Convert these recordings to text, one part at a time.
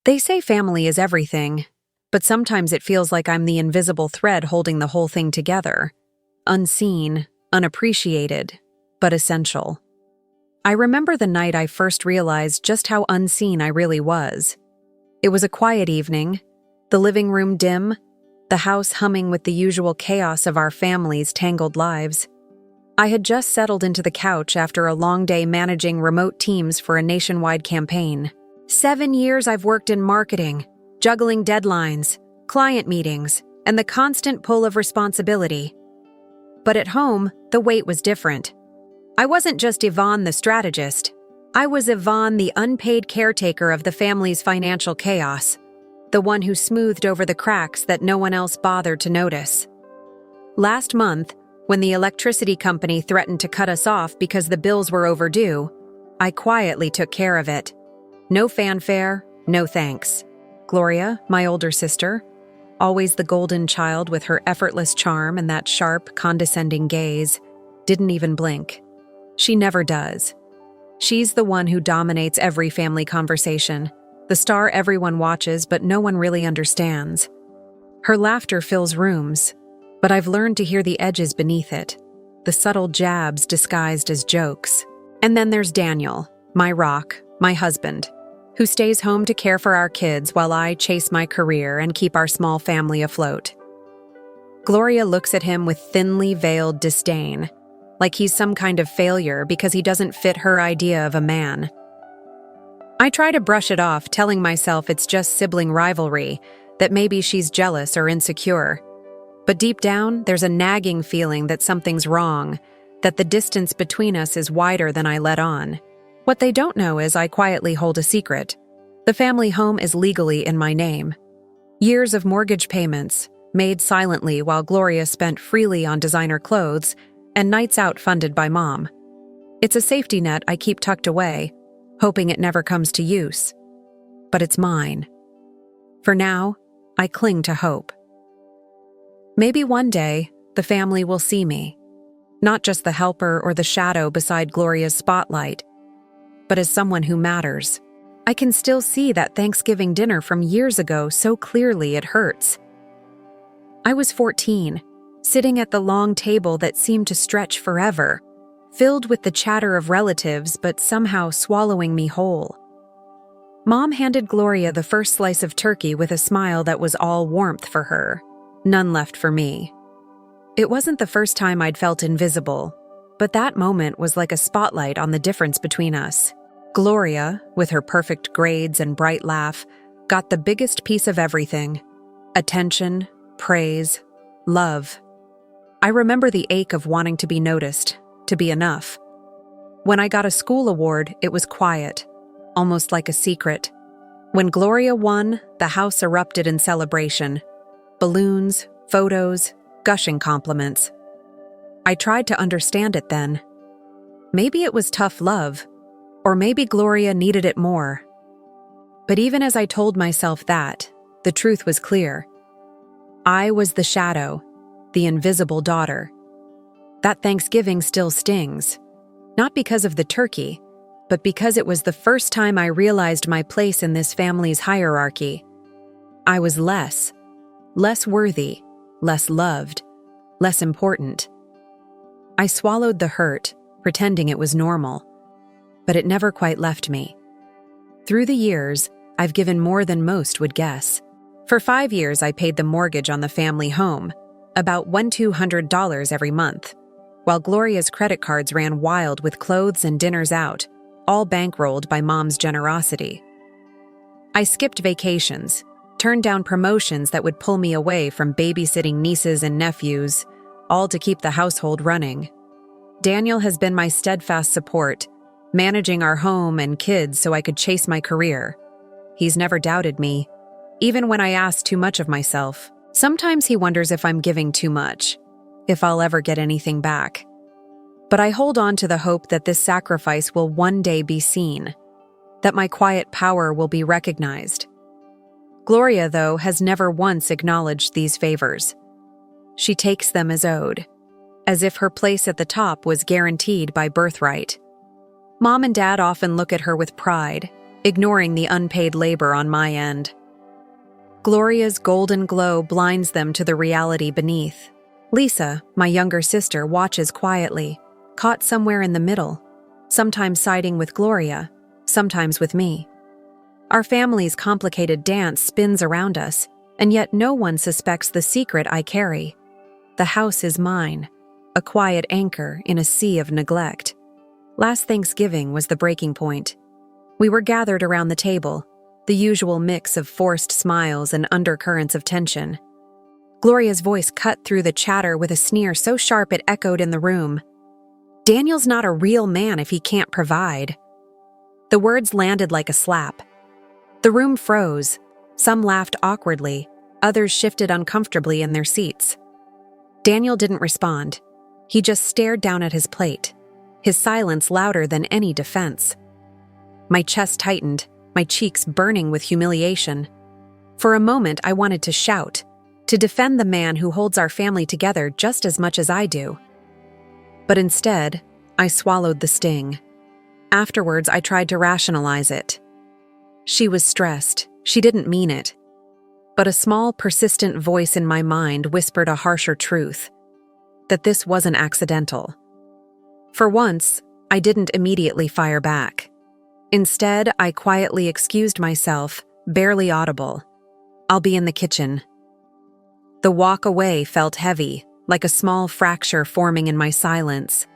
They say family is everything, but sometimes it feels like I'm the invisible thread holding the whole thing together. Unseen, unappreciated, but essential. I remember the night I first realized just how unseen I really was. It was a quiet evening, the living room dim, the house humming with the usual chaos of our family's tangled lives. I had just settled into the couch after a long day managing remote teams for a nationwide campaign. 7 years I've worked in marketing, juggling deadlines, client meetings, and the constant pull of responsibility. But at home, the weight was different. I wasn't just Yvonne the strategist. I was Yvonne the unpaid caretaker of the family's financial chaos, the one who smoothed over the cracks that no one else bothered to notice. Last month, when the electricity company threatened to cut us off because the bills were overdue, I quietly took care of it. No fanfare, no thanks. Gloria, my older sister, always the golden child with her effortless charm and that sharp, condescending gaze, didn't even blink. She never does. She's the one who dominates every family conversation, the star everyone watches but no one really understands. Her laughter fills rooms, but I've learned to hear the edges beneath it, the subtle jabs disguised as jokes. And then there's Daniel, my rock, my husband, who stays home to care for our kids while I chase my career and keep our small family afloat. Gloria looks at him with thinly veiled disdain, like he's some kind of failure because he doesn't fit her idea of a man. I try to brush it off, telling myself it's just sibling rivalry, that maybe she's jealous or insecure. But deep down, there's a nagging feeling that something's wrong, that the distance between us is wider than I let on. What they don't know is I quietly hold a secret. The family home is legally in my name. Years of mortgage payments, made silently while Gloria spent freely on designer clothes, and nights out funded by Mom. It's a safety net I keep tucked away, hoping it never comes to use. But it's mine. For now, I cling to hope. Maybe one day, the family will see me. Not just the helper or the shadow beside Gloria's spotlight, but as someone who matters. I can still see that Thanksgiving dinner from years ago so clearly it hurts. I was 14, sitting at the long table that seemed to stretch forever, filled with the chatter of relatives but somehow swallowing me whole. Mom handed Gloria the first slice of turkey with a smile that was all warmth for her, none left for me. It wasn't the first time I'd felt invisible, but that moment was like a spotlight on the difference between us. Gloria, with her perfect grades and bright laugh, got the biggest piece of everything: attention, praise, love. I remember the ache of wanting to be noticed, to be enough. When I got a school award, it was quiet, almost like a secret. When Gloria won, the house erupted in celebration. Balloons, photos, gushing compliments. I tried to understand it then. Maybe it was tough love, or maybe Gloria needed it more. But even as I told myself that, the truth was clear. I was the shadow, the invisible daughter. That Thanksgiving still stings, not because of the turkey, but because it was the first time I realized my place in this family's hierarchy. I was less worthy, less loved, less important. I swallowed the hurt, pretending it was normal, but it never quite left me. Through the years, I've given more than most would guess. For 5 years, I paid the mortgage on the family home, about $1,200 every month, while Gloria's credit cards ran wild with clothes and dinners out, all bankrolled by Mom's generosity. I skipped vacations, turned down promotions that would pull me away from babysitting nieces and nephews, all to keep the household running. Daniel has been my steadfast support, managing our home and kids so I could chase my career. He's never doubted me, even when I ask too much of myself. Sometimes he wonders if I'm giving too much, if I'll ever get anything back. But I hold on to the hope that this sacrifice will one day be seen, that my quiet power will be recognized. Gloria, though, has never once acknowledged these favors. She takes them as owed, as if her place at the top was guaranteed by birthright. Mom and Dad often look at her with pride, ignoring the unpaid labor on my end. Gloria's golden glow blinds them to the reality beneath. Lisa, my younger sister, watches quietly, caught somewhere in the middle, sometimes siding with Gloria, sometimes with me. Our family's complicated dance spins around us, and yet no one suspects the secret I carry. The house is mine, a quiet anchor in a sea of neglect. Last Thanksgiving was the breaking point. We were gathered around the table, the usual mix of forced smiles and undercurrents of tension. Gloria's voice cut through the chatter with a sneer so sharp it echoed in the room. "Daniel's not a real man if he can't provide." The words landed like a slap. The room froze. Some laughed awkwardly, others shifted uncomfortably in their seats. Daniel didn't respond. He just stared down at his plate, his silence louder than any defense. My chest tightened, my cheeks burning with humiliation. For a moment, I wanted to shout, to defend the man who holds our family together just as much as I do. But instead, I swallowed the sting. Afterwards, I tried to rationalize it. She was stressed. She didn't mean it. But a small, persistent voice in my mind whispered a harsher truth, that this wasn't accidental. For once, I didn't immediately fire back. Instead, I quietly excused myself, barely audible. "I'll be in the kitchen." The walk away felt heavy, like a small fracture forming in my silence.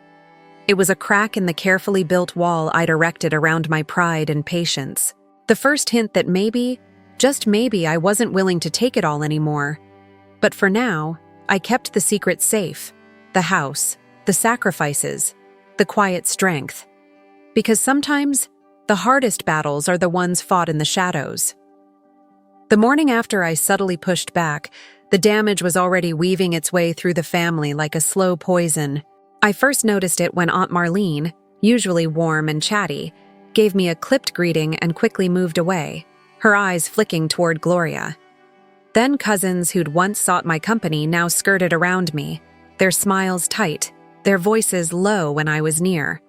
It was a crack in the carefully built wall I'd erected around my pride and patience. The first hint that maybe, just maybe, I wasn't willing to take it all anymore. But for now, I kept the secret safe, the house, the sacrifices, the quiet strength. Because sometimes, the hardest battles are the ones fought in the shadows. The morning after I subtly pushed back, the damage was already weaving its way through the family like a slow poison. I first noticed it when Aunt Marlene, usually warm and chatty, gave me a clipped greeting and quickly moved away, her eyes flicking toward Gloria. Then cousins who'd once sought my company now skirted around me, their smiles tight, their voices low when I was near.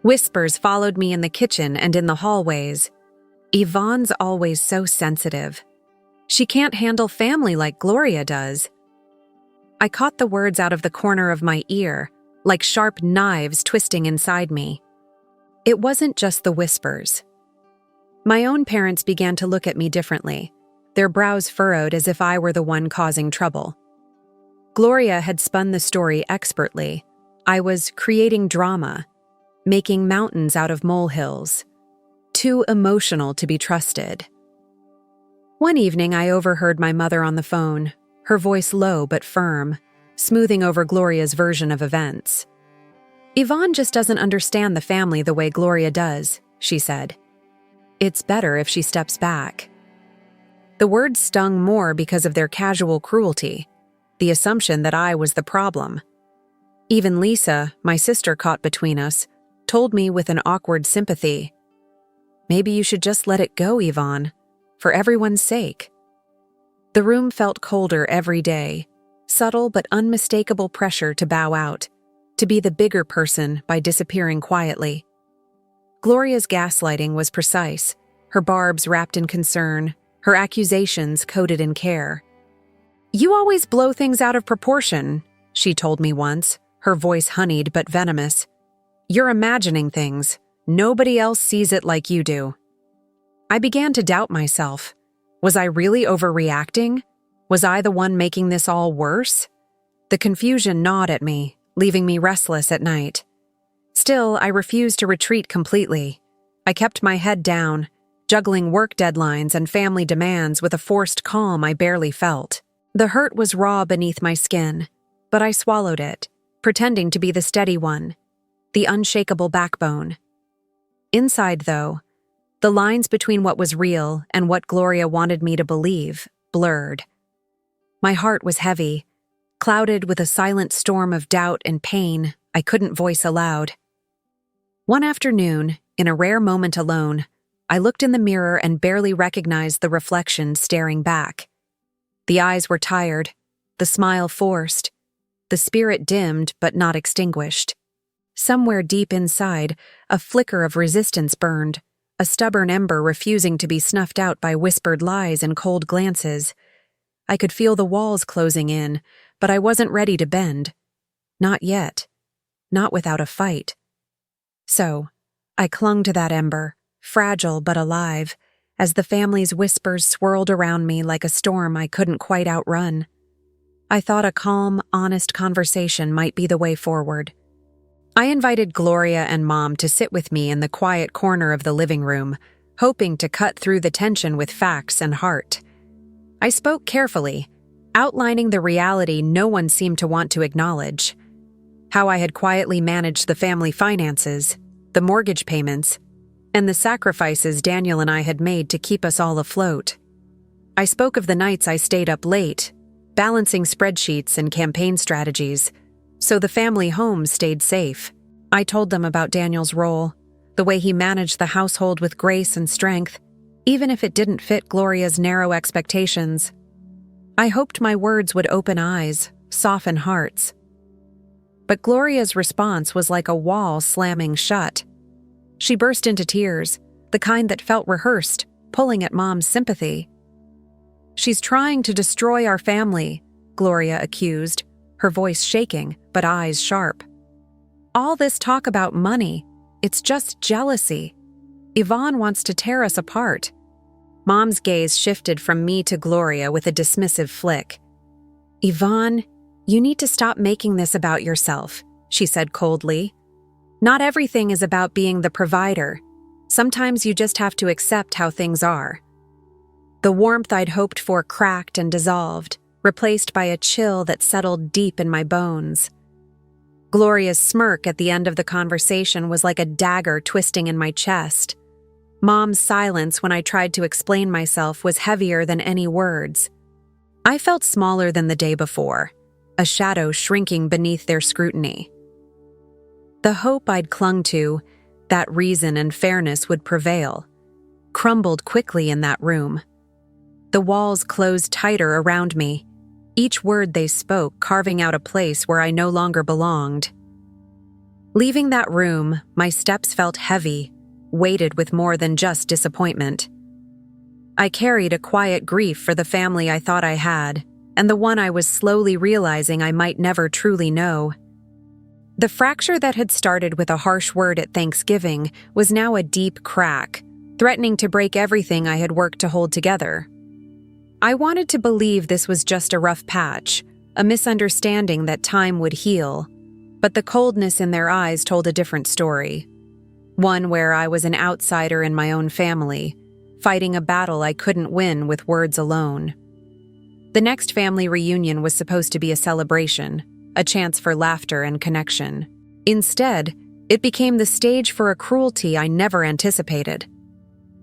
Whispers followed me in the kitchen and in the hallways. "Yvonne's always so sensitive. She can't handle family like Gloria does." I caught the words out of the corner of my ear, like sharp knives twisting inside me. It wasn't just the whispers. My own parents began to look at me differently, their brows furrowed as if I were the one causing trouble. Gloria had spun the story expertly. I was creating drama, making mountains out of molehills, too emotional to be trusted. One evening, I overheard my mother on the phone, her voice low but firm, smoothing over Gloria's version of events. "Yvonne just doesn't understand the family the way Gloria does," she said. "It's better if she steps back." The words stung more because of their casual cruelty, the assumption that I was the problem. Even Lisa, my sister caught between us, told me with an awkward sympathy, "Maybe you should just let it go, Yvonne, for everyone's sake." The room felt colder every day, subtle but unmistakable pressure to bow out, to be the bigger person by disappearing quietly. Gloria's gaslighting was precise, her barbs wrapped in concern, her accusations coded in care. "You always blow things out of proportion," she told me once, her voice honeyed but venomous. "You're imagining things. Nobody else sees it like you do." I began to doubt myself. Was I really overreacting? Was I the one making this all worse? The confusion gnawed at me, leaving me restless at night. Still, I refused to retreat completely. I kept my head down, juggling work deadlines and family demands with a forced calm I barely felt. The hurt was raw beneath my skin, but I swallowed it, pretending to be the steady one, the unshakable backbone. Inside, though, the lines between what was real and what Gloria wanted me to believe blurred. My heart was heavy, clouded with a silent storm of doubt and pain I couldn't voice aloud. One afternoon, in a rare moment alone, I looked in the mirror and barely recognized the reflection staring back. The eyes were tired, the smile forced, the spirit dimmed but not extinguished. Somewhere deep inside, a flicker of resistance burned, a stubborn ember refusing to be snuffed out by whispered lies and cold glances. I could feel the walls closing in, but I wasn't ready to bend. Not yet. Not without a fight. So, I clung to that ember, fragile but alive, as the family's whispers swirled around me like a storm I couldn't quite outrun. I thought a calm, honest conversation might be the way forward. I invited Gloria and Mom to sit with me in the quiet corner of the living room, hoping to cut through the tension with facts and heart. I spoke carefully, outlining the reality no one seemed to want to acknowledge. How I had quietly managed the family finances, the mortgage payments, and the sacrifices Daniel and I had made to keep us all afloat. I spoke of the nights I stayed up late, balancing spreadsheets and campaign strategies, so the family home stayed safe. I told them about Daniel's role, the way he managed the household with grace and strength, even if it didn't fit Gloria's narrow expectations. I hoped my words would open eyes, soften hearts. But Gloria's response was like a wall slamming shut. She burst into tears, the kind that felt rehearsed, pulling at Mom's sympathy. "She's trying to destroy our family," Gloria accused, her voice shaking, but eyes sharp. "All this talk about money, it's just jealousy. Yvonne wants to tear us apart." Mom's gaze shifted from me to Gloria with a dismissive flick. "Yvonne, you need to stop making this about yourself," she said coldly. "Not everything is about being the provider. Sometimes you just have to accept how things are." The warmth I'd hoped for cracked and dissolved, replaced by a chill that settled deep in my bones. Gloria's smirk at the end of the conversation was like a dagger twisting in my chest. Mom's silence when I tried to explain myself was heavier than any words. I felt smaller than the day before, a shadow shrinking beneath their scrutiny. The hope I'd clung to, that reason and fairness would prevail, crumbled quickly in that room. The walls closed tighter around me, each word they spoke carving out a place where I no longer belonged. Leaving that room, my steps felt heavy, weighted with more than just disappointment. I carried a quiet grief for the family I thought I had, and the one I was slowly realizing I might never truly know. The fracture that had started with a harsh word at Thanksgiving was now a deep crack, threatening to break everything I had worked to hold together. I wanted to believe this was just a rough patch, a misunderstanding that time would heal, but the coldness in their eyes told a different story. One where I was an outsider in my own family, fighting a battle I couldn't win with words alone. The next family reunion was supposed to be a celebration, a chance for laughter and connection. Instead, it became the stage for a cruelty I never anticipated.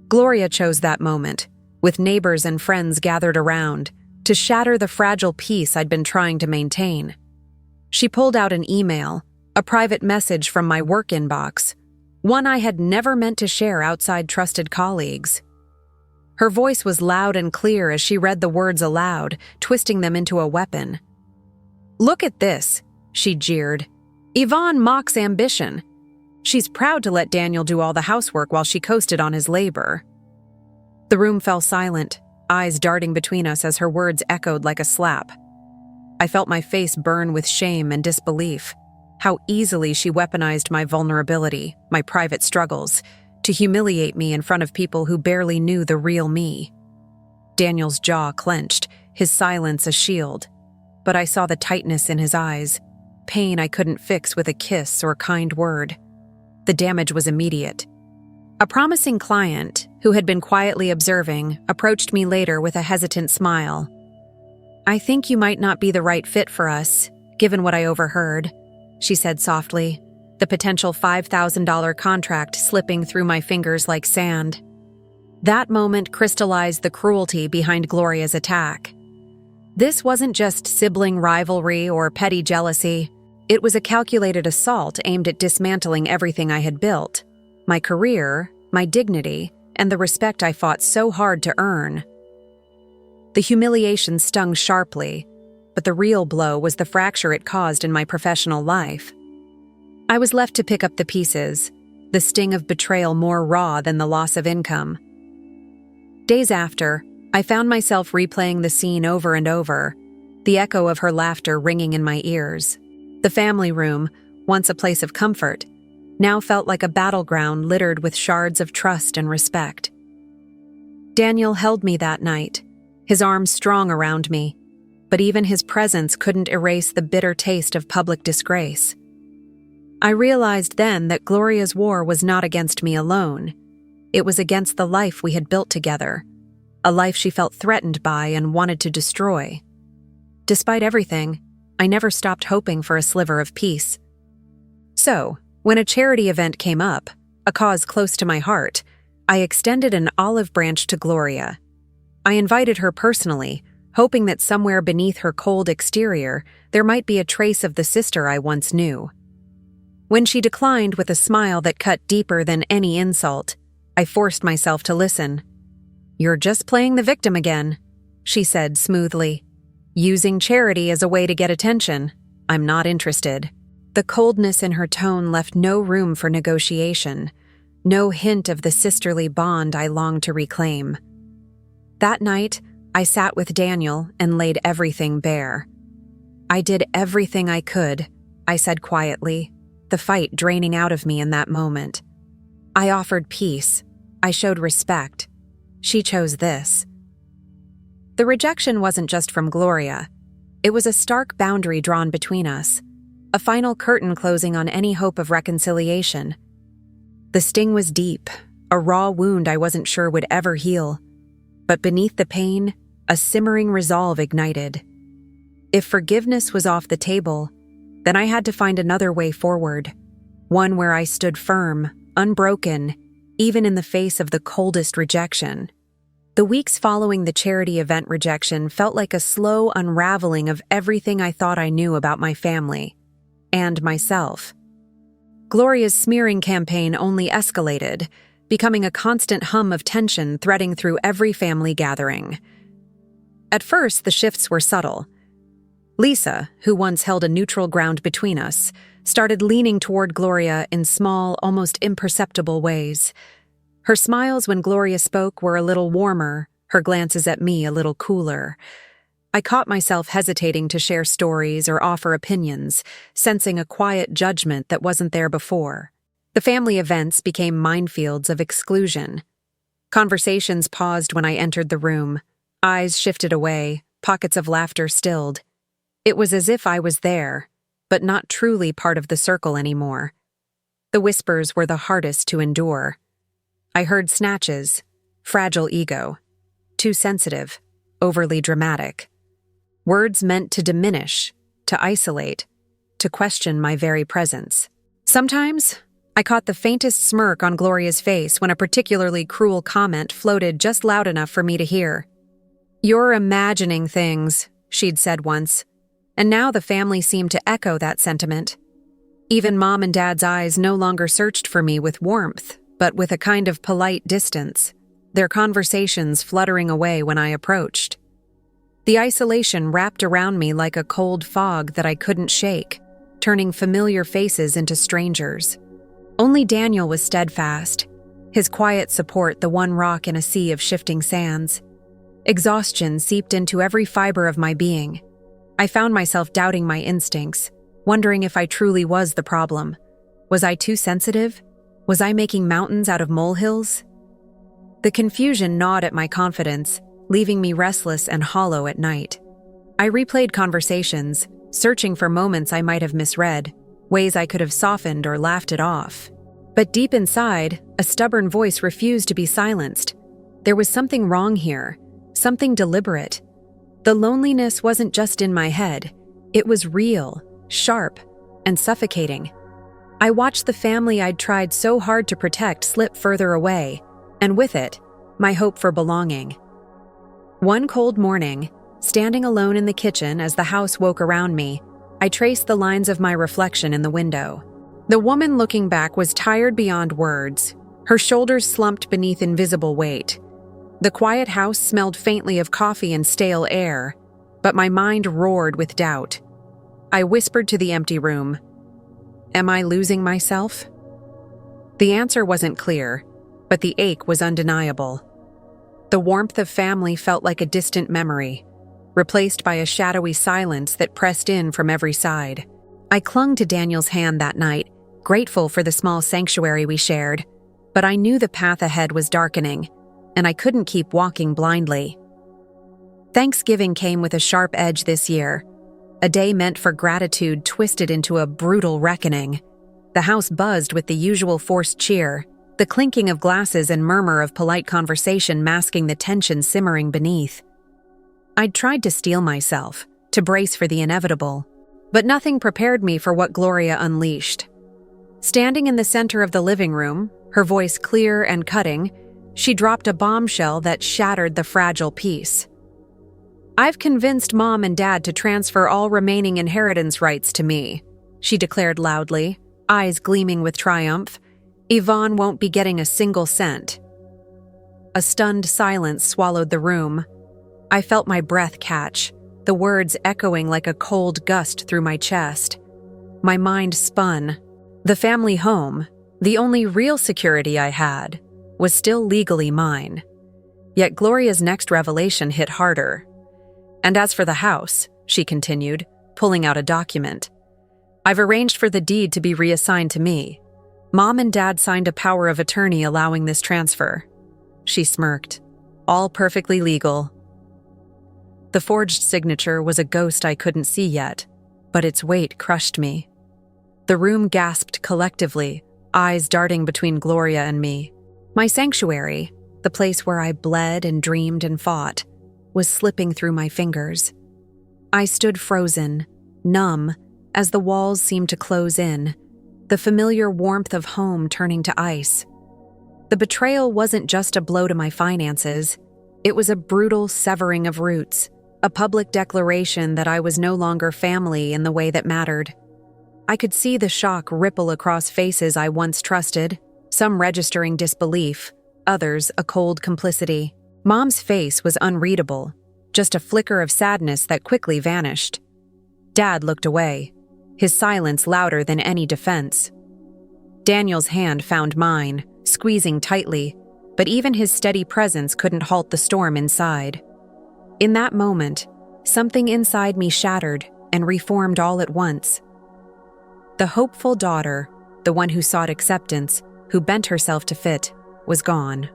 Gloria chose that moment, with neighbors and friends gathered around, to shatter the fragile peace I'd been trying to maintain. She pulled out an email, a private message from my work inbox, one I had never meant to share outside trusted colleagues. Her voice was loud and clear as she read the words aloud, twisting them into a weapon. "Look at this," she jeered. "Yvonne mocks ambition. She's proud to let Daniel do all the housework while she coasted on his labor." The room fell silent, eyes darting between us as her words echoed like a slap. I felt my face burn with shame and disbelief. How easily she weaponized my vulnerability, my private struggles, to humiliate me in front of people who barely knew the real me. Daniel's jaw clenched, his silence a shield. But I saw the tightness in his eyes, pain I couldn't fix with a kiss or kind word. The damage was immediate. A promising client, who had been quietly observing, approached me later with a hesitant smile. "I think you might not be the right fit for us, given what I overheard," she said softly, the potential $5,000 contract slipping through my fingers like sand. That moment crystallized the cruelty behind Gloria's attack. This wasn't just sibling rivalry or petty jealousy. It was a calculated assault aimed at dismantling everything I had built. My career, my dignity, and the respect I fought so hard to earn. The humiliation stung sharply, but the real blow was the fracture it caused in my professional life. I was left to pick up the pieces, the sting of betrayal more raw than the loss of income. Days after, I found myself replaying the scene over and over, the echo of her laughter ringing in my ears. The family room, once a place of comfort, now felt like a battleground littered with shards of trust and respect. Daniel held me that night, his arms strong around me, but even his presence couldn't erase the bitter taste of public disgrace. I realized then that Gloria's war was not against me alone. It was against the life we had built together, a life she felt threatened by and wanted to destroy. Despite everything, I never stopped hoping for a sliver of peace. So, when a charity event came up, a cause close to my heart, I extended an olive branch to Gloria. I invited her personally, hoping that somewhere beneath her cold exterior there might be a trace of the sister I once knew. When she declined with a smile that cut deeper than any insult, I forced myself to listen. "You're just playing the victim again," she said smoothly. "Using charity as a way to get attention. I'm not interested." The coldness in her tone left no room for negotiation, no hint of the sisterly bond I longed to reclaim. That night, I sat with Daniel and laid everything bare. "I did everything I could," I said quietly, the fight draining out of me in that moment. "I offered peace. I showed respect. She chose this." The rejection wasn't just from Gloria. It was a stark boundary drawn between us, a final curtain closing on any hope of reconciliation. The sting was deep, a raw wound I wasn't sure would ever heal. But beneath the pain, a simmering resolve ignited. If forgiveness was off the table, then I had to find another way forward, one where I stood firm, unbroken, even in the face of the coldest rejection. The weeks following the charity event rejection felt like a slow unraveling of everything I thought I knew about my family and myself. Gloria's smearing campaign only escalated, becoming a constant hum of tension threading through every family gathering. At first, the shifts were subtle. Lisa, who once held a neutral ground between us, started leaning toward Gloria in small, almost imperceptible ways. Her smiles when Gloria spoke were a little warmer, her glances at me a little cooler. I caught myself hesitating to share stories or offer opinions, sensing a quiet judgment that wasn't there before. The family events became minefields of exclusion. Conversations paused when I entered the room. Eyes shifted away, pockets of laughter stilled. It was as if I was there, but not truly part of the circle anymore. The whispers were the hardest to endure. I heard snatches, fragile ego, too sensitive, overly dramatic. Words meant to diminish, to isolate, to question my very presence. Sometimes, I caught the faintest smirk on Gloria's face when a particularly cruel comment floated just loud enough for me to hear. "You're imagining things," she'd said once, and now the family seemed to echo that sentiment. Even Mom and Dad's eyes no longer searched for me with warmth, but with a kind of polite distance, their conversations fluttering away when I approached. The isolation wrapped around me like a cold fog that I couldn't shake, turning familiar faces into strangers. Only Daniel was steadfast, his quiet support the one rock in a sea of shifting sands. Exhaustion seeped into every fiber of my being. I found myself doubting my instincts, wondering if I truly was the problem. Was I too sensitive? Was I making mountains out of molehills? The confusion gnawed at my confidence, leaving me restless and hollow at night. I replayed conversations, searching for moments I might have misread, ways I could have softened or laughed it off. But deep inside, a stubborn voice refused to be silenced. There was something wrong here, something deliberate. The loneliness wasn't just in my head. It was real, sharp, and suffocating. I watched the family I'd tried so hard to protect slip further away, and with it, my hope for belonging. One cold morning, standing alone in the kitchen as the house woke around me, I traced the lines of my reflection in the window. The woman looking back was tired beyond words, her shoulders slumped beneath invisible weight. The quiet house smelled faintly of coffee and stale air, but my mind roared with doubt. I whispered to the empty room, "Am I losing myself?" The answer wasn't clear, but the ache was undeniable. The warmth of family felt like a distant memory, replaced by a shadowy silence that pressed in from every side. I clung to Daniel's hand that night, grateful for the small sanctuary we shared, but I knew the path ahead was darkening, and I couldn't keep walking blindly. Thanksgiving came with a sharp edge this year, a day meant for gratitude twisted into a brutal reckoning. The house buzzed with the usual forced cheer, the clinking of glasses and murmur of polite conversation masking the tension simmering beneath. I'd tried to steel myself, to brace for the inevitable, but nothing prepared me for what Gloria unleashed. Standing in the center of the living room, her voice clear and cutting, she dropped a bombshell that shattered the fragile peace. "I've convinced Mom and Dad to transfer all remaining inheritance rights to me," she declared loudly, eyes gleaming with triumph. "Yvonne won't be getting a single cent." A stunned silence swallowed the room. I felt my breath catch, the words echoing like a cold gust through my chest. My mind spun. The family home, the only real security I had, was still legally mine. Yet Gloria's next revelation hit harder. "And as for the house," she continued, pulling out a document, "I've arranged for the deed to be reassigned to me. Mom and Dad signed a power of attorney allowing this transfer." She smirked. "All perfectly legal." The forged signature was a ghost I couldn't see yet, but its weight crushed me. The room gasped collectively, eyes darting between Gloria and me. My sanctuary, the place where I bled and dreamed and fought, was slipping through my fingers. I stood frozen, numb, as the walls seemed to close in, the familiar warmth of home turning to ice. The betrayal wasn't just a blow to my finances. It was a brutal severing of roots, a public declaration that I was no longer family in the way that mattered. I could see the shock ripple across faces I once trusted, some registering disbelief, others a cold complicity. Mom's face was unreadable, just a flicker of sadness that quickly vanished. Dad looked away, his silence louder than any defense. Daniel's hand found mine, squeezing tightly, but even his steady presence couldn't halt the storm inside. In that moment, something inside me shattered and reformed all at once. The hopeful daughter, the one who sought acceptance, who bent herself to fit, was gone.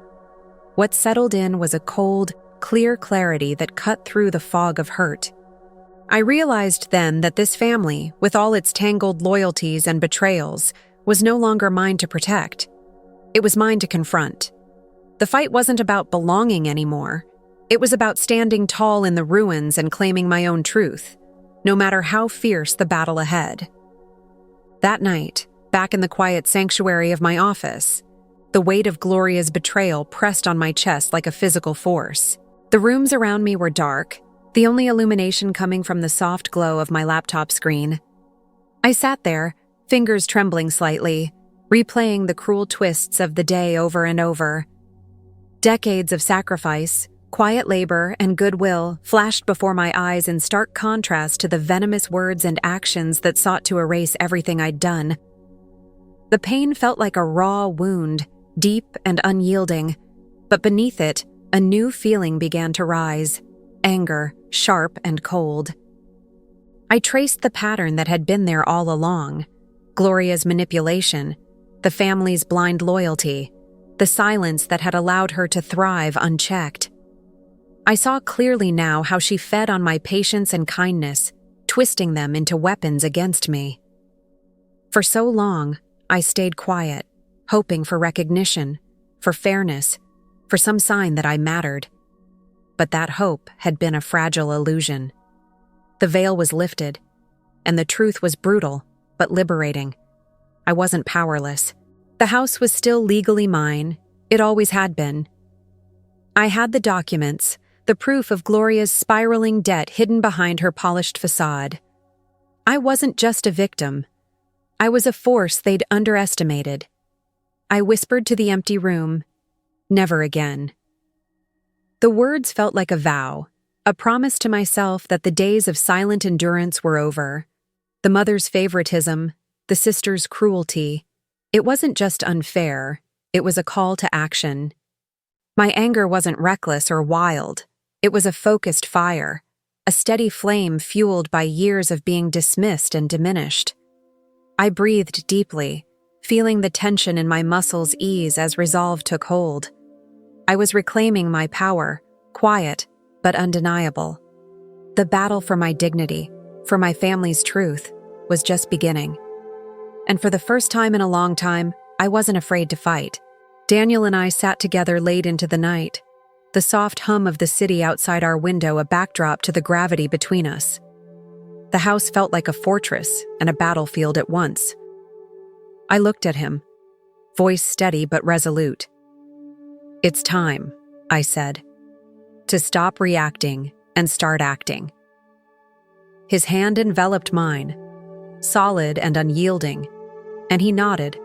What settled in was a cold, clear clarity that cut through the fog of hurt. I realized then that this family, with all its tangled loyalties and betrayals, was no longer mine to protect. It was mine to confront. The fight wasn't about belonging anymore. It was about standing tall in the ruins and claiming my own truth, no matter how fierce the battle ahead. That night, back in the quiet sanctuary of my office, the weight of Gloria's betrayal pressed on my chest like a physical force. The rooms around me were dark, the only illumination coming from the soft glow of my laptop screen. I sat there, fingers trembling slightly, replaying the cruel twists of the day over and over. Decades of sacrifice, quiet labor, and goodwill flashed before my eyes in stark contrast to the venomous words and actions that sought to erase everything I'd done. The pain felt like a raw wound, deep and unyielding, but beneath it, a new feeling began to rise, anger, sharp and cold. I traced the pattern that had been there all along: Gloria's manipulation, the family's blind loyalty, the silence that had allowed her to thrive unchecked. I saw clearly now how she fed on my patience and kindness, twisting them into weapons against me. For so long, I stayed quiet, hoping for recognition, for fairness, for some sign that I mattered. But that hope had been a fragile illusion. The veil was lifted, and the truth was brutal, but liberating. I wasn't powerless. The house was still legally mine. It always had been. I had the documents, the proof of Gloria's spiraling debt hidden behind her polished facade. I wasn't just a victim. I was a force they'd underestimated. I whispered to the empty room, "Never again." The words felt like a vow, a promise to myself that the days of silent endurance were over. The mother's favoritism, the sister's cruelty, It wasn't just unfair, it was a call to action. My anger wasn't reckless or wild. It was a focused fire, a steady flame fueled by years of being dismissed and diminished. I breathed deeply, feeling the tension in my muscles ease as resolve took hold. I was reclaiming my power, quiet but undeniable. The battle for my dignity, for my family's truth, was just beginning. And for the first time in a long time, I wasn't afraid to fight. Daniel and I sat together late into the night, the soft hum of the city outside our window a backdrop to the gravity between us. The house felt like a fortress and a battlefield at once. I looked at him, voice steady but resolute. "It's time," I said, "to stop reacting and start acting." His hand enveloped mine, solid and unyielding, and he nodded,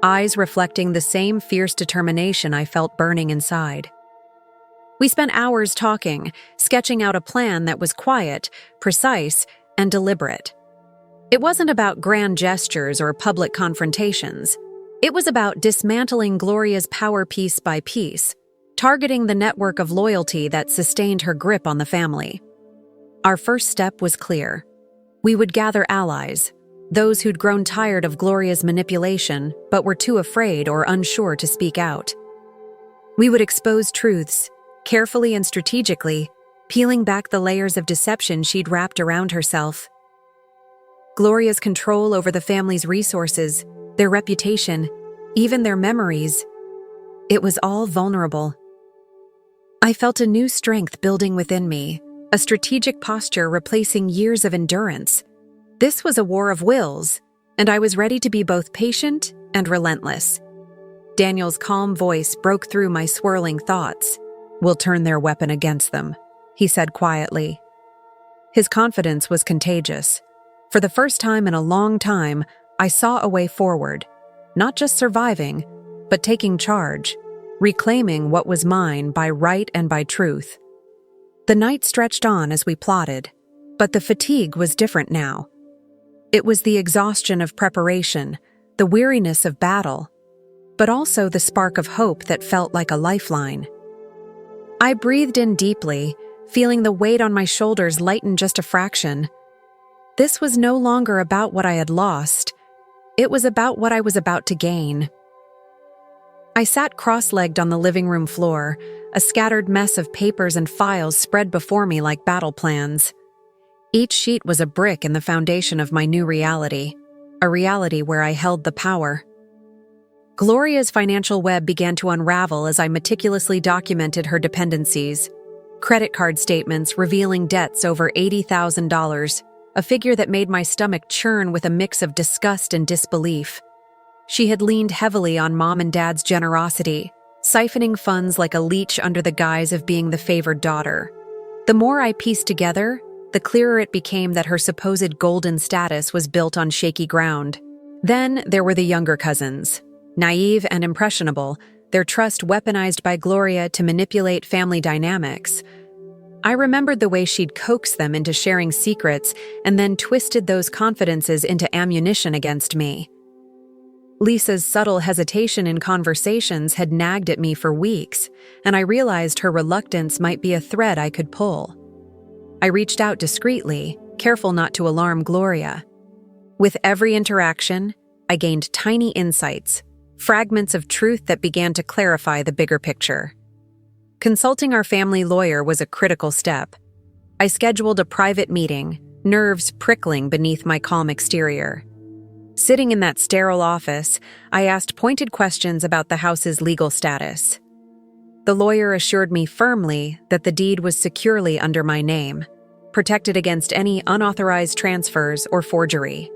eyes reflecting the same fierce determination I felt burning inside. We spent hours talking, sketching out a plan that was quiet, precise, and deliberate. It wasn't about grand gestures or public confrontations. It was about dismantling Gloria's power piece by piece, targeting the network of loyalty that sustained her grip on the family. Our first step was clear. We would gather allies, those who'd grown tired of Gloria's manipulation but were too afraid or unsure to speak out. We would expose truths, carefully and strategically, peeling back the layers of deception she'd wrapped around herself. Gloria's control over the family's resources, their reputation, even their memories, it was all vulnerable. I felt a new strength building within me, a strategic posture replacing years of endurance. This was a war of wills, and I was ready to be both patient and relentless. Daniel's calm voice broke through my swirling thoughts. "We'll turn their weapon against them," he said quietly. His confidence was contagious. For the first time in a long time, I saw a way forward, not just surviving, but taking charge, reclaiming what was mine by right and by truth. The night stretched on as we plotted, but the fatigue was different now. It was the exhaustion of preparation, the weariness of battle, but also the spark of hope that felt like a lifeline. I breathed in deeply, feeling the weight on my shoulders lighten just a fraction. This was no longer about what I had lost. It was about what I was about to gain. I sat cross-legged on the living room floor, a scattered mess of papers and files spread before me like battle plans. Each sheet was a brick in the foundation of my new reality, a reality where I held the power. Gloria's financial web began to unravel as I meticulously documented her dependencies. Credit card statements revealing debts over $80,000, a figure that made my stomach churn with a mix of disgust and disbelief. She had leaned heavily on Mom and Dad's generosity, siphoning funds like a leech under the guise of being the favored daughter. The more I pieced together, the clearer it became that her supposed golden status was built on shaky ground. Then there were the younger cousins. Naive and impressionable, their trust weaponized by Gloria to manipulate family dynamics. I remembered the way she'd coaxed them into sharing secrets and then twisted those confidences into ammunition against me. Lisa's subtle hesitation in conversations had nagged at me for weeks, and I realized her reluctance might be a thread I could pull. I reached out discreetly, careful not to alarm Gloria. With every interaction, I gained tiny insights, fragments of truth that began to clarify the bigger picture. Consulting our family lawyer was a critical step. I scheduled a private meeting, nerves prickling beneath my calm exterior. Sitting in that sterile office, I asked pointed questions about the house's legal status. The lawyer assured me firmly that the deed was securely under my name, protected against any unauthorized transfers or forgery.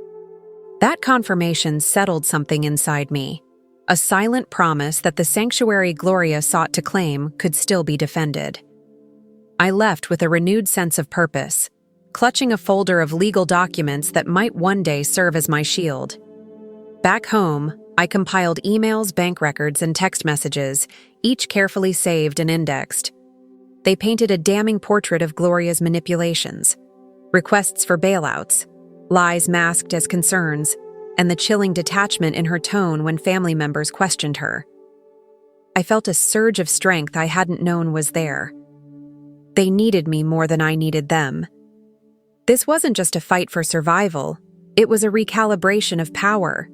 That confirmation settled something inside me, a silent promise that the sanctuary Gloria sought to claim could still be defended. I left with a renewed sense of purpose, clutching a folder of legal documents that might one day serve as my shield. Back home, I compiled emails, bank records, and text messages, each carefully saved and indexed. They painted a damning portrait of Gloria's manipulations, requests for bailouts, lies masked as concerns, and the chilling detachment in her tone when family members questioned her. I felt a surge of strength I hadn't known was there. They needed me more than I needed them. This wasn't just a fight for survival, it was a recalibration of power.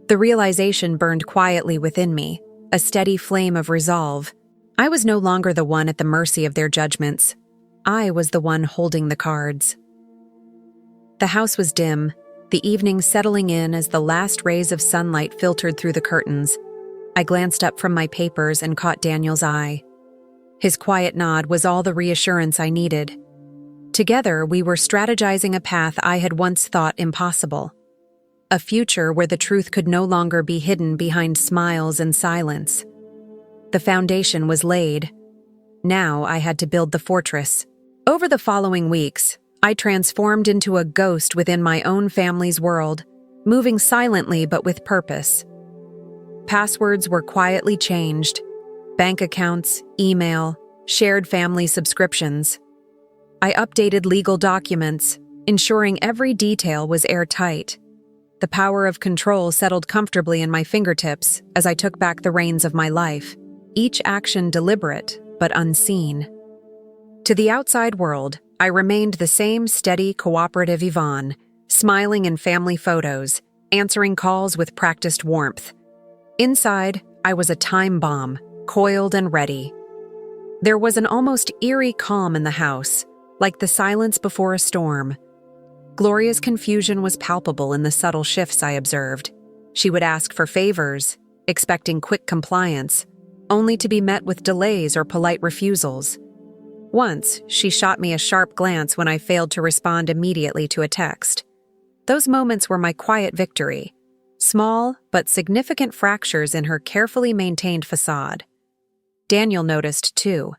The realization burned quietly within me, a steady flame of resolve. I was no longer the one at the mercy of their judgments. I was the one holding the cards. The house was dim, the evening settling in as the last rays of sunlight filtered through the curtains. I glanced up from my papers and caught Daniel's eye. His quiet nod was all the reassurance I needed. Together, we were strategizing a path I had once thought impossible. A future where the truth could no longer be hidden behind smiles and silence. The foundation was laid. Now I had to build the fortress. Over the following weeks, I transformed into a ghost within my own family's world, moving silently but with purpose. Passwords were quietly changed. Bank accounts, email, shared family subscriptions. I updated legal documents, ensuring every detail was airtight. The power of control settled comfortably in my fingertips as I took back the reins of my life, each action deliberate but unseen. To the outside world, I remained the same steady, cooperative Yvonne, smiling in family photos, answering calls with practiced warmth. Inside, I was a time bomb, coiled and ready. There was an almost eerie calm in the house, like the silence before a storm. Gloria's confusion was palpable in the subtle shifts I observed. She would ask for favors, expecting quick compliance, only to be met with delays or polite refusals. Once, she shot me a sharp glance when I failed to respond immediately to a text. Those moments were my quiet victory, small but significant fractures in her carefully maintained facade. Daniel noticed, too,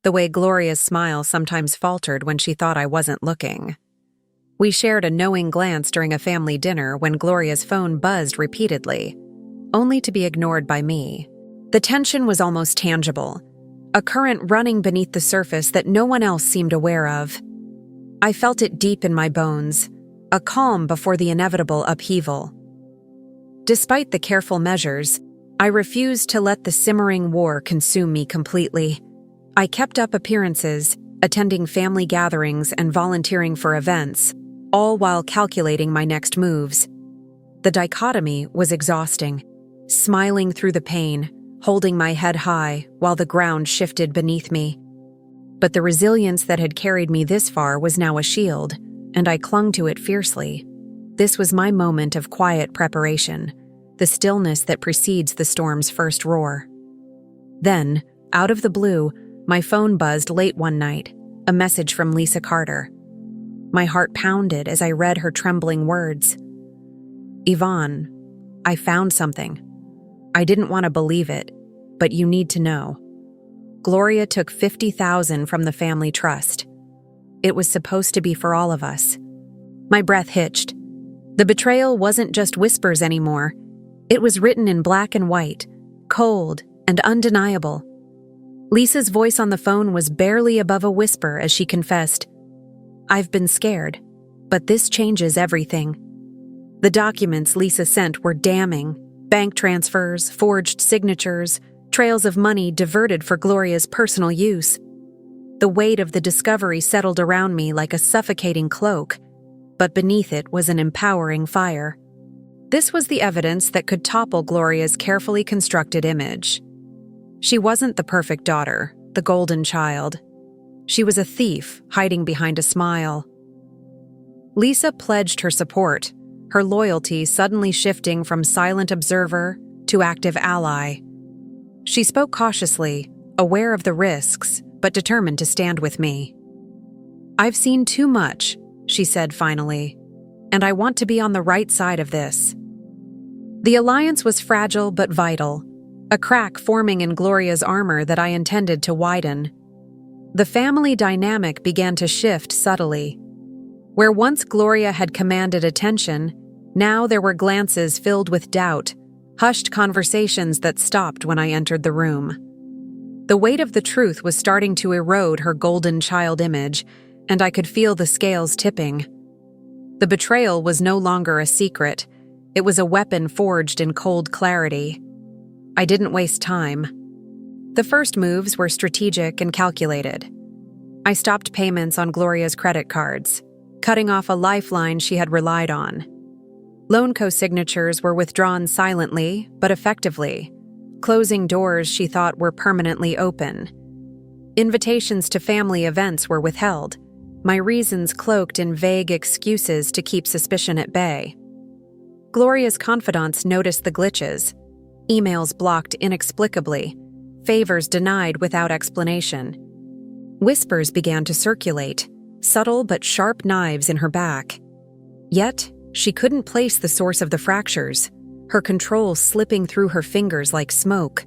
the way Gloria's smile sometimes faltered when she thought I wasn't looking. We shared a knowing glance during a family dinner when Gloria's phone buzzed repeatedly, only to be ignored by me. The tension was almost tangible, a current running beneath the surface that no one else seemed aware of. I felt it deep in my bones, a calm before the inevitable upheaval. Despite the careful measures, I refused to let the simmering war consume me completely. I kept up appearances, attending family gatherings and volunteering for events, all while calculating my next moves. The dichotomy was exhausting, smiling through the pain, holding my head high while the ground shifted beneath me. But the resilience that had carried me this far was now a shield, and I clung to it fiercely. This was my moment of quiet preparation, the stillness that precedes the storm's first roar. Then, out of the blue, my phone buzzed late one night, a message from Lisa Carter. My heart pounded as I read her trembling words. "Yvonne, I found something. I didn't want to believe it, but you need to know. Gloria took $50,000 from the family trust. It was supposed to be for all of us." My breath hitched. The betrayal wasn't just whispers anymore. It was written in black and white, cold and undeniable. Lisa's voice on the phone was barely above a whisper as she confessed, "I've been scared, but this changes everything." The documents Lisa sent were damning. Bank transfers, forged signatures, trails of money diverted for Gloria's personal use. The weight of the discovery settled around me like a suffocating cloak, but beneath it was an empowering fire. This was the evidence that could topple Gloria's carefully constructed image. She wasn't the perfect daughter, the golden child. She was a thief hiding behind a smile. Lisa pledged her support, her loyalty suddenly shifting from silent observer to active ally. She spoke cautiously, aware of the risks, but determined to stand with me. "I've seen too much," she said finally, "and I want to be on the right side of this." The alliance was fragile but vital, a crack forming in Gloria's armor that I intended to widen. The family dynamic began to shift subtly. Where once Gloria had commanded attention, now there were glances filled with doubt, hushed conversations that stopped when I entered the room. The weight of the truth was starting to erode her golden child image, and I could feel the scales tipping. The betrayal was no longer a secret. It was a weapon forged in cold clarity. I didn't waste time. The first moves were strategic and calculated. I stopped payments on Gloria's credit cards, cutting off a lifeline she had relied on. Loan co-signatures were withdrawn silently, but effectively, closing doors she thought were permanently open. Invitations to family events were withheld, my reasons cloaked in vague excuses to keep suspicion at bay. Gloria's confidants noticed the glitches, emails blocked inexplicably, favors denied without explanation. Whispers began to circulate, subtle but sharp knives in her back. Yet, she couldn't place the source of the fractures, her control slipping through her fingers like smoke.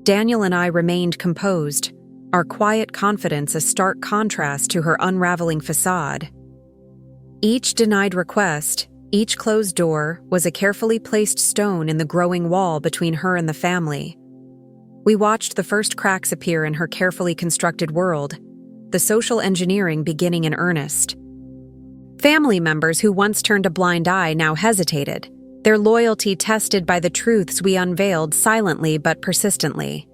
Daniel and I remained composed, our quiet confidence a stark contrast to her unraveling facade. Each denied request, each closed door, was a carefully placed stone in the growing wall between her and the family. We watched the first cracks appear in her carefully constructed world, the social engineering beginning in earnest. Family members who once turned a blind eye now hesitated, their loyalty tested by the truths we unveiled silently but persistently.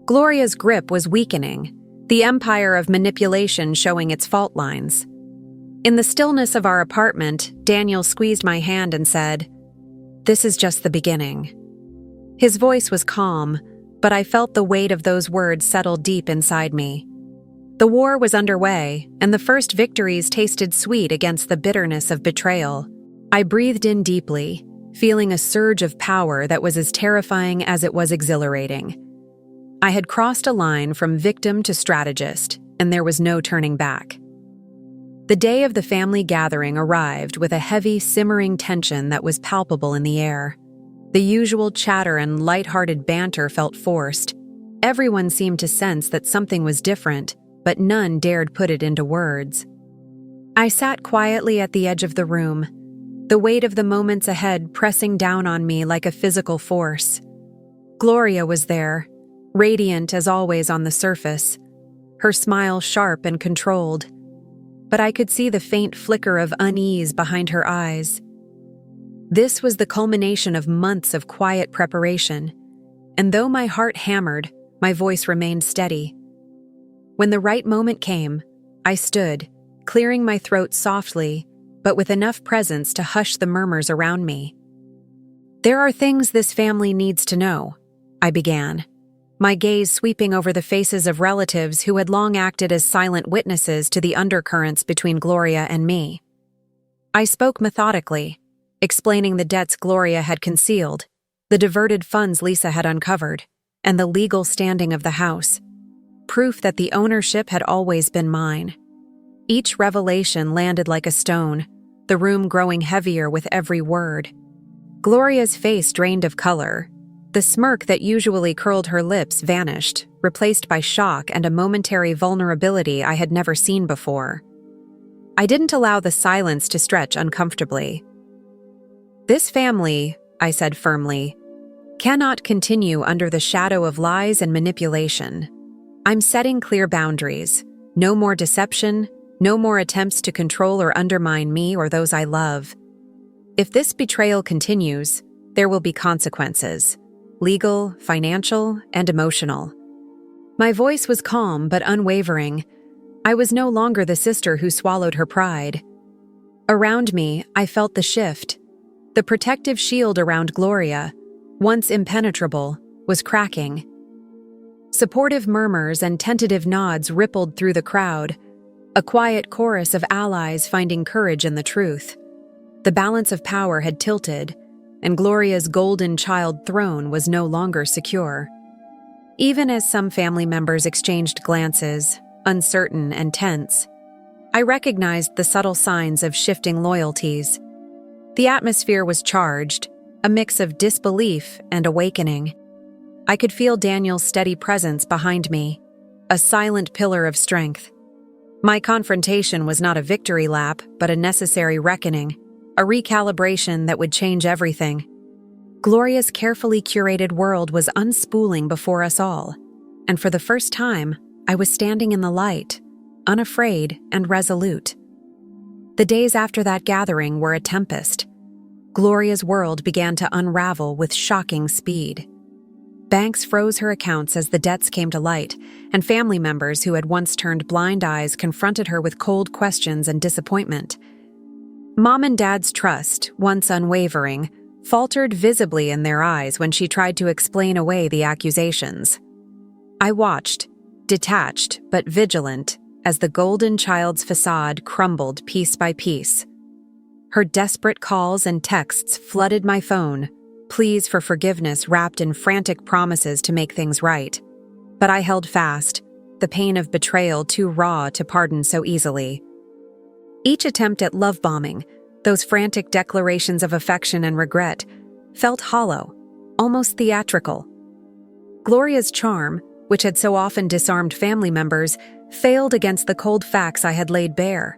Gloria's grip was weakening, the empire of manipulation showing its fault lines. In the stillness of our apartment, Daniel squeezed my hand and said, "This is just the beginning." His voice was calm, but I felt the weight of those words settle deep inside me. The war was underway, and the first victories tasted sweet against the bitterness of betrayal. I breathed in deeply, feeling a surge of power that was as terrifying as it was exhilarating. I had crossed a line from victim to strategist, and there was no turning back. The day of the family gathering arrived with a heavy, simmering tension that was palpable in the air. The usual chatter and light-hearted banter felt forced. Everyone seemed to sense that something was different, but none dared put it into words. I sat quietly at the edge of the room, the weight of the moments ahead pressing down on me like a physical force. Gloria was there, radiant as always on the surface, her smile sharp and controlled. But I could see the faint flicker of unease behind her eyes. This was the culmination of months of quiet preparation, and though my heart hammered, my voice remained steady. When the right moment came, I stood, clearing my throat softly, but with enough presence to hush the murmurs around me. "There are things this family needs to know," I began, my gaze sweeping over the faces of relatives who had long acted as silent witnesses to the undercurrents between Gloria and me. I spoke methodically, explaining the debts Gloria had concealed, the diverted funds Lisa had uncovered, and the legal standing of the house, proof that the ownership had always been mine. Each revelation landed like a stone, the room growing heavier with every word. Gloria's face drained of color. The smirk that usually curled her lips vanished, replaced by shock and a momentary vulnerability I had never seen before. I didn't allow the silence to stretch uncomfortably. "This family," I said firmly, "cannot continue under the shadow of lies and manipulation. I'm setting clear boundaries. No more deception, no more attempts to control or undermine me or those I love. If this betrayal continues, there will be consequences. Legal, financial, and emotional." My voice was calm but unwavering. I was no longer the sister who swallowed her pride. Around me, I felt the shift. The protective shield around Gloria, once impenetrable, was cracking. Supportive murmurs and tentative nods rippled through the crowd, a quiet chorus of allies finding courage in the truth. The balance of power had tilted, and Gloria's golden child throne was no longer secure. Even as some family members exchanged glances, uncertain and tense, I recognized the subtle signs of shifting loyalties. The atmosphere was charged, a mix of disbelief and awakening. I could feel Daniel's steady presence behind me, a silent pillar of strength. My confrontation was not a victory lap, but a necessary reckoning, a recalibration that would change everything. Gloria's carefully curated world was unspooling before us all, and for the first time, I was standing in the light, unafraid and resolute. The days after that gathering were a tempest. Gloria's world began to unravel with shocking speed. Banks froze her accounts as the debts came to light, and family members who had once turned blind eyes confronted her with cold questions and disappointment. Mom and Dad's trust, once unwavering, faltered visibly in their eyes when she tried to explain away the accusations. I watched, detached but vigilant, as the golden child's facade crumbled piece by piece. Her desperate calls and texts flooded my phone, pleas for forgiveness wrapped in frantic promises to make things right. But I held fast, the pain of betrayal too raw to pardon so easily. Each attempt at love bombing, those frantic declarations of affection and regret, felt hollow, almost theatrical. Gloria's charm, which had so often disarmed family members, failed against the cold facts I had laid bare.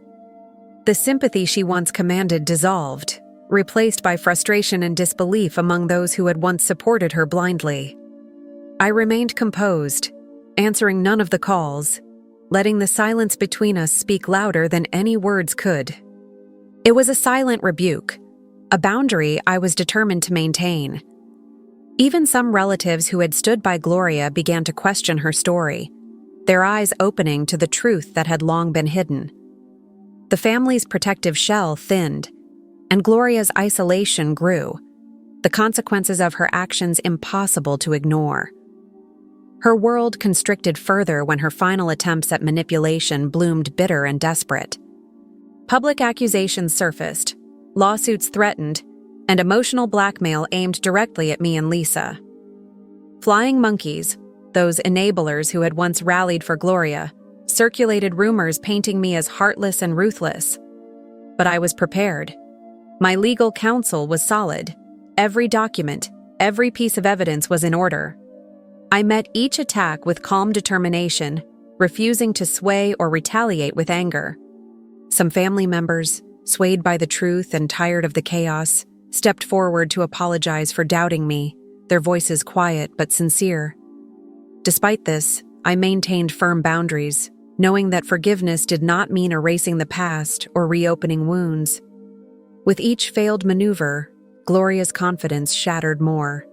The sympathy she once commanded dissolved, replaced by frustration and disbelief among those who had once supported her blindly. I remained composed, answering none of the calls, letting the silence between us speak louder than any words could. It was a silent rebuke, a boundary I was determined to maintain. Even some relatives who had stood by Gloria began to question her story, their eyes opening to the truth that had long been hidden. The family's protective shell thinned, and Gloria's isolation grew, the consequences of her actions impossible to ignore. Her world constricted further when her final attempts at manipulation bloomed bitter and desperate. Public accusations surfaced, lawsuits threatened, and emotional blackmail aimed directly at me and Lisa. Flying monkeys, those enablers who had once rallied for Gloria, circulated rumors painting me as heartless and ruthless. But I was prepared. My legal counsel was solid. Every document, every piece of evidence was in order. I met each attack with calm determination, refusing to sway or retaliate with anger. Some family members, swayed by the truth and tired of the chaos, stepped forward to apologize for doubting me, their voices quiet but sincere. Despite this, I maintained firm boundaries, knowing that forgiveness did not mean erasing the past or reopening wounds. With each failed maneuver, Gloria's confidence shattered more.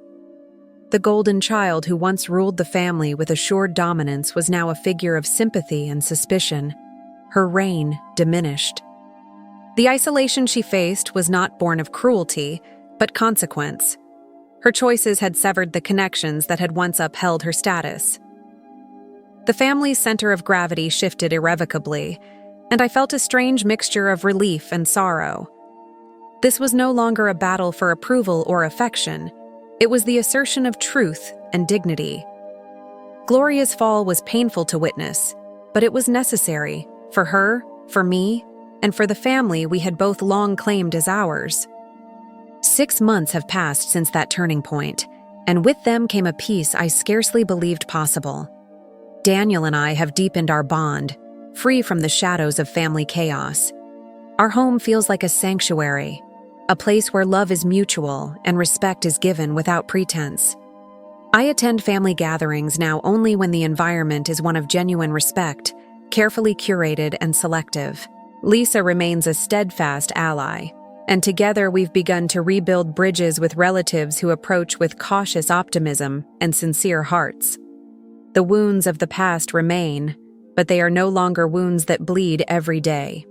The golden child who once ruled the family with assured dominance was now a figure of sympathy and suspicion. Her reign diminished. The isolation she faced was not born of cruelty, but consequence. Her choices had severed the connections that had once upheld her status. The family's center of gravity shifted irrevocably, and I felt a strange mixture of relief and sorrow. This was no longer a battle for approval or affection. It was the assertion of truth and dignity. Gloria's fall was painful to witness, but it was necessary for her, for me, and for the family we had both long claimed as ours. 6 months have passed since that turning point, and with them came a peace I scarcely believed possible. Daniel and I have deepened our bond, free from the shadows of family chaos. Our home feels like a sanctuary, a place where love is mutual and respect is given without pretense. I attend family gatherings now only when the environment is one of genuine respect, carefully curated and selective. Lisa remains a steadfast ally, and together we've begun to rebuild bridges with relatives who approach with cautious optimism and sincere hearts. The wounds of the past remain, but they are no longer wounds that bleed every day.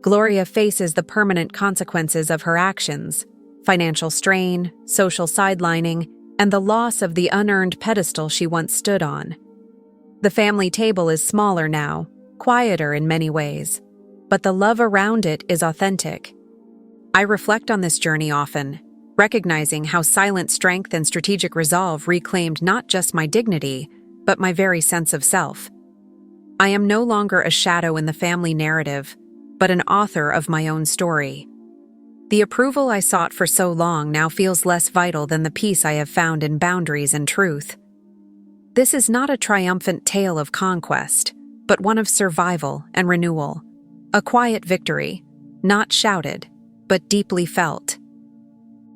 Gloria faces the permanent consequences of her actions: financial strain, social sidelining, and the loss of the unearned pedestal she once stood on. The family table is smaller now, quieter in many ways, but the love around it is authentic. I reflect on this journey often, recognizing how silent strength and strategic resolve reclaimed not just my dignity, but my very sense of self. I am no longer a shadow in the family narrative, but an author of my own story. The approval I sought for so long now feels less vital than the peace I have found in boundaries and truth. This is not a triumphant tale of conquest, but one of survival and renewal. A quiet victory, not shouted, but deeply felt.